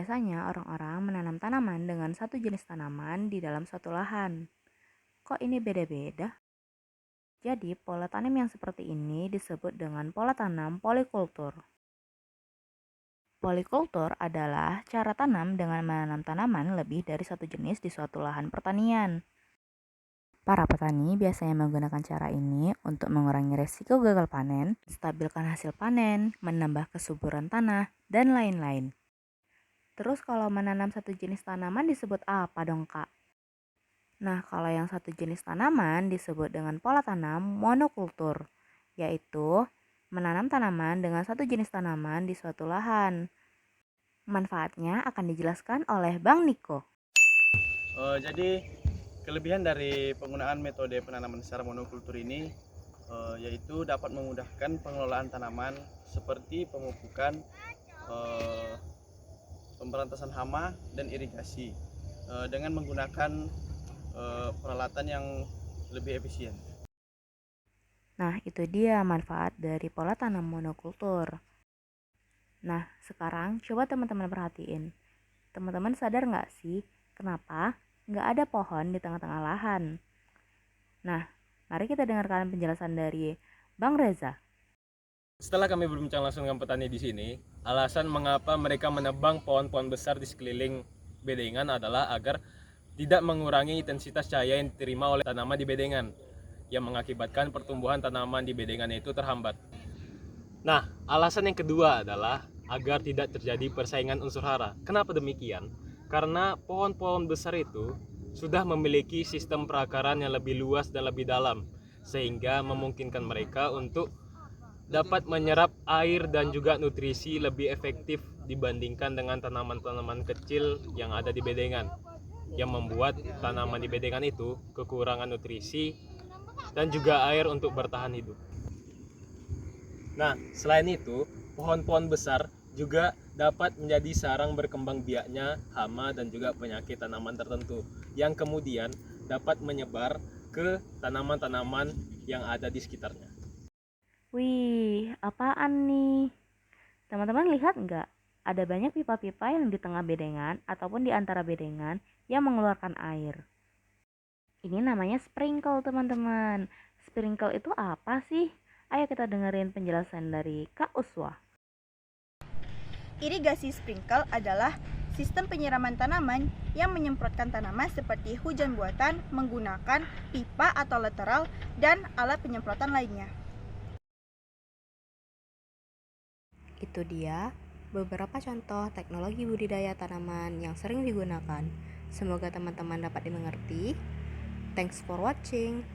Biasanya orang-orang menanam tanaman dengan satu jenis tanaman di dalam suatu lahan. Kok ini beda-beda? Jadi, pola tanam yang seperti ini disebut dengan pola tanam polikultur. Polikultur adalah cara tanam dengan menanam tanaman lebih dari satu jenis di suatu lahan pertanian. Para petani biasanya menggunakan cara ini untuk mengurangi resiko gagal panen, stabilkan hasil panen, menambah kesuburan tanah, dan lain-lain. Terus kalau menanam satu jenis tanaman disebut apa dong, Kak? Nah, kalau yang satu jenis tanaman disebut dengan pola tanam monokultur, yaitu menanam tanaman dengan satu jenis tanaman di suatu lahan. Manfaatnya akan dijelaskan oleh Bang Niko. Jadi kelebihan dari penggunaan metode penanaman secara monokultur ini yaitu dapat memudahkan pengelolaan tanaman seperti pemupukan, eh, pemberantasan hama dan irigasi dengan menggunakan peralatan yang lebih efisien. Nah, itu dia manfaat dari pola tanam monokultur. Nah, sekarang coba teman-teman perhatiin. Teman-teman sadar nggak sih kenapa nggak ada pohon di tengah-tengah lahan? Nah, mari kita dengarkan penjelasan dari Bang Reza. Setelah kami berbincang langsung dengan petani di sini, alasan mengapa mereka menebang pohon-pohon besar di sekeliling bedengan adalah agar tidak mengurangi intensitas cahaya yang diterima oleh tanaman di bedengan, yang mengakibatkan pertumbuhan tanaman di bedengan itu terhambat. Nah, alasan yang kedua adalah agar tidak terjadi persaingan unsur hara. Kenapa demikian? Karena pohon-pohon besar itu sudah memiliki sistem perakaran yang lebih luas dan lebih dalam, sehingga memungkinkan mereka untuk dapat menyerap air dan juga nutrisi lebih efektif dibandingkan dengan tanaman-tanaman kecil yang ada di bedengan, yang membuat tanaman di bedengan itu kekurangan nutrisi dan juga air untuk bertahan hidup. Nah, selain itu, pohon-pohon besar juga dapat menjadi sarang berkembang biaknya hama dan juga penyakit tanaman tertentu yang kemudian dapat menyebar ke tanaman-tanaman yang ada di sekitarnya. Wih, apaan nih? Teman-teman lihat nggak? Ada banyak pipa-pipa yang di tengah bedengan ataupun di antara bedengan yang mengeluarkan air. Ini namanya sprinkle, teman-teman. Sprinkle itu apa sih? Ayo kita dengerin penjelasan dari Kak Uswa. Irigasi sprinkle adalah sistem penyiraman tanaman yang menyemprotkan tanaman seperti hujan buatan menggunakan pipa atau lateral dan alat penyemprotan lainnya. Itu dia beberapa contoh teknologi budidaya tanaman yang sering digunakan. Semoga teman-teman dapat dimengerti. Thanks for watching.